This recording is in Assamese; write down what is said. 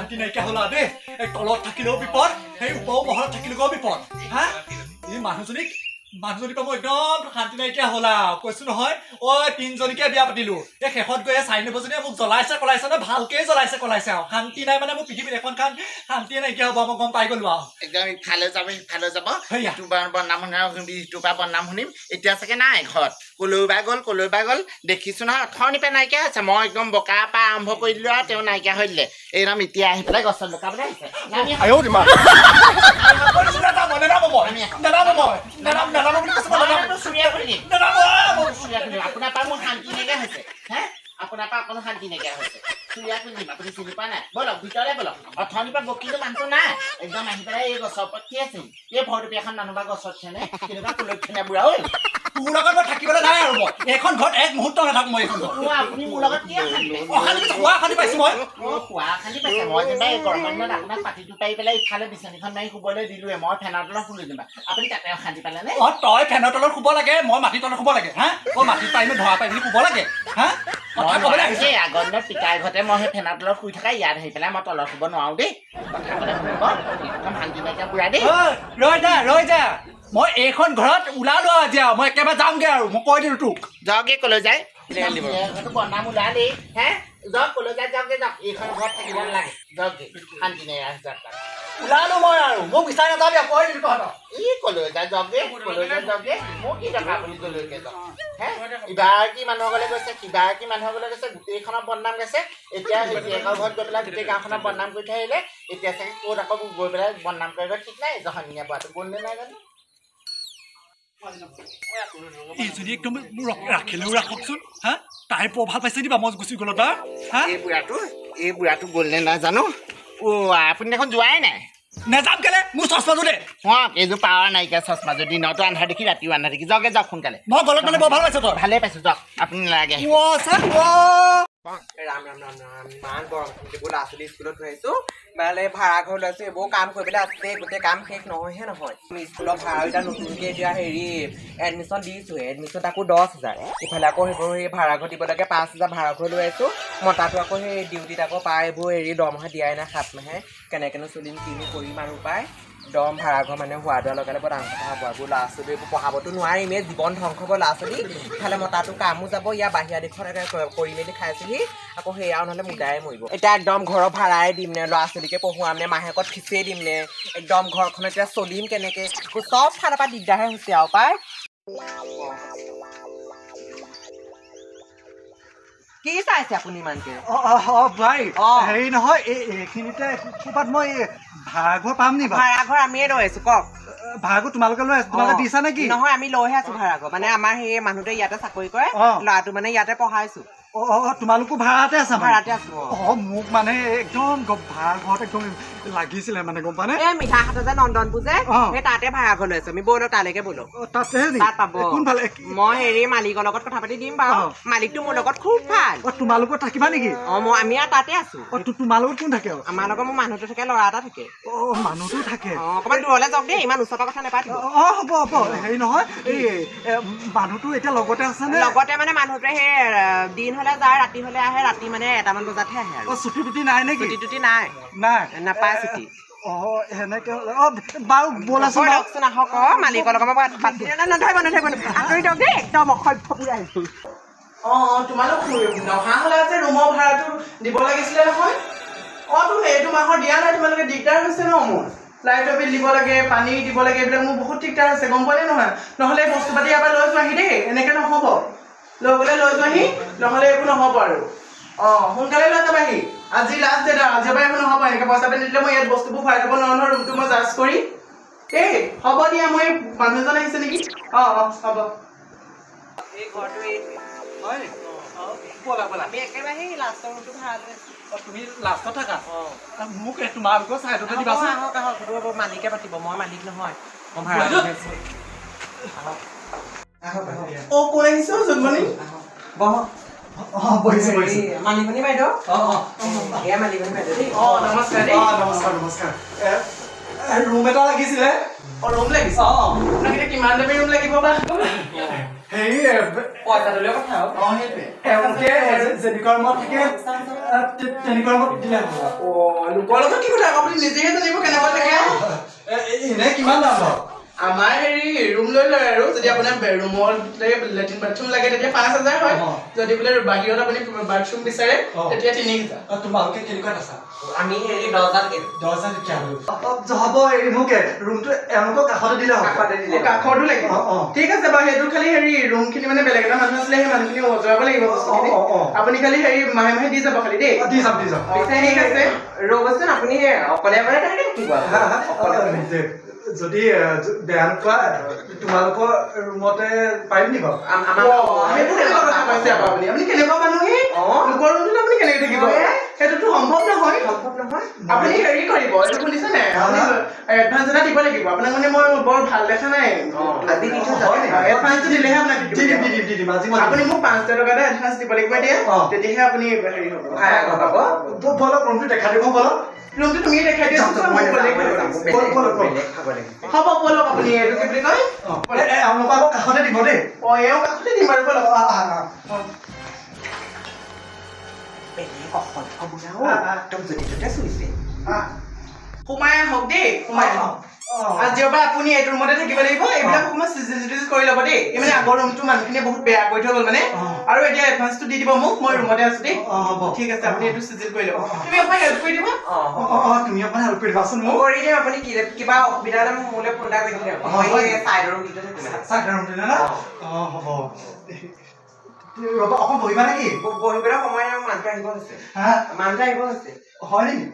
শান্তি নাইকিয়া হলা দেই এই তলত থাকিলেও বিপদ সেই ওপৰৰ মহলত থাকিলেও বিপদ হা এই মানুহজনীক পৰা মই একদম শান্তি নাইকিয়া হলা কৈছো নহয় ঐ তিনজনীকে বিয়া পাতিলো এই শেষত গৈ চাৰি নম্বৰজনীয়ে মোক জ্বলাইছে কলাইছে ন ভালকে জ্বলাইছে কলাইছে আৰু শান্তি নাই মানে মোৰ পৃথিৱীত এখনখন শান্তিয়ে নাইকিয়া হ'ব মই গম পাই গলো আৰু একদম ইফালে যাব ইটোবাৰ বনাম শুনিবি ইটোবাৰ বনাম শুনিম এতিয়া চাগে নাই ঘৰত কলৈ গ'ল দেখিছো নহয় অথনিপা নাইকিয়া হৈছে মই একদম বকাৰ পৰা আৰম্ভ কৰি দিলো আৰু তেওঁ নাইকিয়া হৈ দিলে এইদম এতিয়া আহি পেলাই গছত লুকাবলৈ আহিছে আপোনাৰ পৰা মোৰ শান্তি নাইকিয়া হৈছে হে আপোনাৰ পৰা অকণো শান্তি নাইকিয়া হৈছে চুৰিয়া খুলিম আপুনি চিনি পোৱা নাই বলক ভিতৰলৈ বলক অথনিৰ পৰা বকিলো মানুহটো নাই একদম আহি পেলাই এই গছৰ ওপৰত কি আছিল এই ভৰটুপি এখন মানুহ বা গছত থেনে কেনেকুৱা কুলক্ষণীয়া বুঢ়া ঐ তোৰ লগত মই থাকিবলৈ নাই আৰু মই এইখন ঘৰত এক মুহূৰ্ত নাথাকো মই এইখন আপুনি মোৰ লগত কি অশান্তি পাইছো মই খালি পাইছে মই যেনিবা এই গৰমৰ দিনত আপোনাক পাতিটো পাৰি পেলাই ইফালে বিচনীখন মাৰি শুবলৈ দিলোৱে মই ফেনৰ তলত শুলো যেনিবা আপুনি তাতে অশান্তি পালে নে তই ফেনৰ তলত শুব লাগে মই মাটিৰ তলত শুব লাগে হা মই মাটিত পাই ধৰা পাই শুব লাগে হা আগৰ দিনত পিতাই ঘৰতে মই সেই ফেনৰ তলত শুই থকা ইয়াত আহি পেলাই মই তলত শুব নোৱাৰো দেই কথা ক'লে শুনিব একদম শান্তি নাইকিয়া বুঢ়া দেই ৰৈ যা মই এইখন ঘৰত ওলালো আজি আৰু মই একেবাৰে যামগে আৰু মই কৈ দিলো তোক যাওঁগে কলৈ যায় বনাম ওলালি হে যাওক কলৈ যায় যাওঁগে যাওক এইখন ঘৰত থাকিব নালাগে যাওঁগে শান্তি নাই ওলালো মই আৰু মোক বিচাৰি নাযাবি কৈ দিলো তহঁতক ই কলৈ যায় যাওঁগে মোক কি টকা আপুনি কলৈকে যাওক হে ইবাৰকি মানুহ ঘৰলৈ গৈছে সিবাৰকি মানুহৰ ঘৰলৈ গৈছে গোটেইখনৰ বদনাম গৈছে এতিয়া জীয়েকৰ ঘৰত গৈ পেলাই গোটেই গাঁওখনত বদনাম কৰি থৈ আহিলে এতিয়া চাগে ক'ত আকৌ গৈ পেলাই বদনাম কৰিব ঠিক নাই জহনীয়া পোৱাটো গ'ল নে নাই জানো এইজনী একদম ৰাখিলেও ৰাখকচোন হা তাই প্ৰভাৱ পাইছে দিবা মই গুচি গ'লো তাৰ হা এই বুঢ়াটো গ'ল নে নাই জানো আপুনি দেখোন যোৱাই নাই নেযাম কেলে মোৰ চশমাটো দে এইযোৰ পাৱাৰ নাইকিয়া চশমা যদি দিনতো আন্ধাৰ দেখি ৰাতিও আন্ধাৰ দেখি যাওঁগে যাওক সোনকালে মই গলত মানে বৰ ভাল পাইছো তই ভালে পাইছো যাওক আপুনি নালাগে ৰাম ইমান গৰম এইবোৰ ল'ৰা ছোৱালী স্কুলত থৈ আহিছো মানে ভাড়া ঘৰ লৈছো এইবোৰ কাম কৰিবলৈ আছে গোটেই কাম শেষ নহয়হে নহয় স্কুলৰ ভাড়া এতিয়া নতুনকৈ এতিয়া এডমিশ্যন দিছোহে এডমিশ্যন আকৌ 10,000 ইফালে আকৌ সেইবোৰ সেই ভাড়া ঘৰ দিব লাগে 5,000 ভাড়া ঘৰ লৈ আহিছো মতাটো আকৌ সেই ডিউটিত আকৌ পাই এইবোৰ দৰমহা দিয়াই নাই 7 মাহে কেনেকেনো চলিম কিনো কৰিম আৰু পাই দম ভাড়া ঘৰ মানে হোৱা দোৱা লগালে বৰ ডাঙৰ কথা হ'ব এইবোৰ ল'ৰা ছোৱালী এইবোৰ পঢ়াবতো নোৱাৰিমেই জীৱন ধ্বংস হ'ব ল'ৰা ছোৱালী ইফালে মতাটো কামো যাব ইয়াৰ বাহিৰা দেশত কৰি মেলি খাইছোহি আকৌ সেয়াও নহ'লে মুদাই মৰিব এতিয়া একদম ঘৰৰ ভাড়াই দিম নে ল'ৰা ছোৱালীকে পঢ়ুৱাম নে মাহেকত ফিচেই দিম নে একদম ঘৰখনত এতিয়া চলিম কেনেকৈ চব ফালৰ পৰা দিগদাৰহে হৈছে আৰু পাই কি চাইছে আপুনি ইমানকে ভাই হেৰি নহয় এইখিনিতে ক'ৰবাত মই ভাড়াঘৰ পাম নি ভাড়াঘৰ আমিয়ে লৈ আছো কওক ভাড়াঘৰ তোমালোকে লৈ আছো তোমালোকে দিছা নেকি নহয় আমি লৈহে আছো ভাড়াঘৰ মানে আমাৰ সেই মানুহটোৱে ইয়াতে চাকৰি কৰে ল'ৰাটো মানে ইয়াতে পঢ়াইছো তোমালোকো ভাড়াতে আছা ভাড়াতে আছো মোক মানে একদম ভাড়া ঘৰত একদম লাগিছিলে মানে গম পানে এই মিঠাহাটৰ যে নন্দনপুৰ যে সেই তাতে ভাড়া ঘৰ লৈ আছো আমি ব'লক তালৈকে ব'লক তাত পাব মই হেৰি মালিকৰ লগত কথা পাতি দিম বাৰু মালিকটো মোৰ লগত খুব ভাল তোমালোকৰ থাকিবা নেকি আমি আৰু তাতে আছো তোমাৰ লগত কোন থাকে আমাৰ লগত মোৰ মানুহটো থাকে ল'ৰা এটা থাকে মানুহটো থাকে অকণমান দূৰলৈ যাওক দেই ইমান ওচৰৰ কথা নাপাতিব হ'ব হেৰি নহয় এই মানুহটো এতিয়া লগতে আছে নে লগতে মানে মানুহটোৱে সেই দিন হ'লে যায় ৰাতি হ'লে আহে ৰাতি মানে 1টামান বজাতহে আহে আৰু ছুটি টুটি নাই নেকি ছুটি নাই নাপায় ছুটি সেনেকে বাৰু ব'লাচোন লওকচোন আহক মালিকৰ লগত মই পাতি নধৰিব আঁতৰি দিয়ক দেই একদম অসভ্য পুৰা আহিছো তোমালোক নহা হ'লে যে ৰুমৰ ভাড়াটো দিব লাগিছিলে নহয় তো এইটো মাহৰ দিয়া নাই তোমালোকে দিগদাৰ হৈছে ন মোৰ লাইটৰ বিল দিব লাগে পানী দিব লাগে এইবিলাক মোৰ বহুত দিগদাৰ হৈছে গম পোৱা নহয় নহ'লে বস্তু পাতি এবাৰ লৈ যোৱাহি দেই এনেকৈ নহ'ব লৈ গ'লে লৈ যোৱাহি নহ'লে একো নহ'ব আৰু সোনকালে লৈ যাবাহি আজি লাষ্ট ডেট আৰু আজিৰ পৰা একো নহ'ব এনেকৈ পইচা পাতি দিলে মই ইয়াত বস্তুবোৰ ভৰাই থ'ব নোৱাৰো নহয় ৰুমটো মই জাৰ্জ কৰি দেই হ'ব দিয়া মই মানুহ এজন আহিছে নেকি হ'ব এই ঘৰটো হয় আমি একেবাৰে সেই লাষ্টৰ ৰুমটো ভাড়া লৈ আছো তুমি লাষ্টত থাকা মোক তোমালোকৰ চাইডতে দিবাচোন আহক মালিকে পাতিব মই মালিক নহয় মই ভাড়া লৈ আছো কোন আহিছে জোনমণি মালিকনী বাইদেউ এয়া মালিকনী বাইদেউ দেই নমস্কাৰ দেই নমস্কাৰ ৰুম এটা লাগিছিলে ৰুম লাগিছে আপোনাক এতিয়া কিমান দামী ৰুম লাগিব বা হেৰি পইচাটো লৈ কথা এওঁলোকে যেনেকুৱা ৰুমত থাকে তেনেকুৱা ৰুমত দিলে হ'ব লোকৰ লগত কি কথা আপুনি নিজেহে জানিব কেনেকুৱা থাকে এনে কিমান দাম বাৰু আমাৰ হেৰি ৰুম লৈ লয় আৰু যদি আপোনাৰ ৰুমৰ লেট্ৰিন বাথৰুম লাগে তেতিয়া 5,000 হয় যদি বোলে বাহিৰত আপুনি বাথৰুম বিচাৰে তেতিয়া 3,000 তোমালোকে কেনেকুৱা আছা আমি হেৰি 10,000 হ'ব হেৰি মোক ৰুমটো এওঁলোকৰ কাষতে দিলে হ'ব কাষৰটো লাগিব ঠিক আছে বাৰু সেইটো খালি হেৰি ৰুমখিনি মানে বেলেগ এটা মানুহ আছিলে সেই মানুহখিনি অজৰাব লাগিব বস্তুখিনি আপুনি খালি হেৰি মাহে মাহে দি যাব খালি দেই দি যাম ঠিক আছে ৰ'বচোন আপুনি অকলে অকলে থাকিব যদি বেয়া নোপোৱা তোমালোকৰ ৰুমতে পাৰিম নি বাৰু আপুনি কেনেকুৱা মানুহ লোকৰ ৰুমটোত আপুনি কেনেকে থাকিব সেইটোতো সম্ভৱ নহয় আপুনি হেৰি কৰিব এইটো শুনিছে নাই এডভান্স এটা দিব লাগিব আপোনাক মানে মই বৰ ভাল দেখা নাই এডভান্সটো দিলেহে আপোনাক আপুনি মোক 5,000 টকা এটা এডভান্স দিব লাগিব এতিয়া তেতিয়াহে আপুনি হেৰি হ'ব বলক ৰুমটো দেখাই দিব বলক ৰুমটো তুমি দেখাই দিয়া হ'ব বলক আপুনি এইটো কি বুলি কয় আপোনালোকৰ আকৌ কাষতে দিব দেই এওঁ কাষতে দিম বাৰু বলক সোমাই আহক দেই সোমাই আহক আজিৰ পৰা আপুনি এইটো ৰুমতে থাকিব লাগিব এইবিলাক অকণমান চিজিল কৰি ল'ব দেই এই মানে আগৰ ৰুমটো মানুহখিনিয়ে বহুত বেয়া কৰি থৈ গ'ল মানে আৰু এতিয়া এডভান্সটো দি দিব মোক মই ৰুমতে আছো দেই হ'ব ঠিক আছে আপুনি এইটো চিজিল কৰি ল'ব তুমি অকণমান হেল্প কৰি দিবা তুমি অকণমান হেল্প কৰি দিবাচোন মোক কৰি দিম আপুনি কিবা অসুবিধা হ'লে মোক মোলৈ ফোন এটা কৰি দিম চাইডৰ ৰুমটো চাইডৰ ৰুমটো না হ'ব ৰ'বা অকণ বহিবা নেকি বহিবলৈ সময় নাই মানুহটো আহিব হৈছে মানুহটো আহিব হৈছে হয় নেকি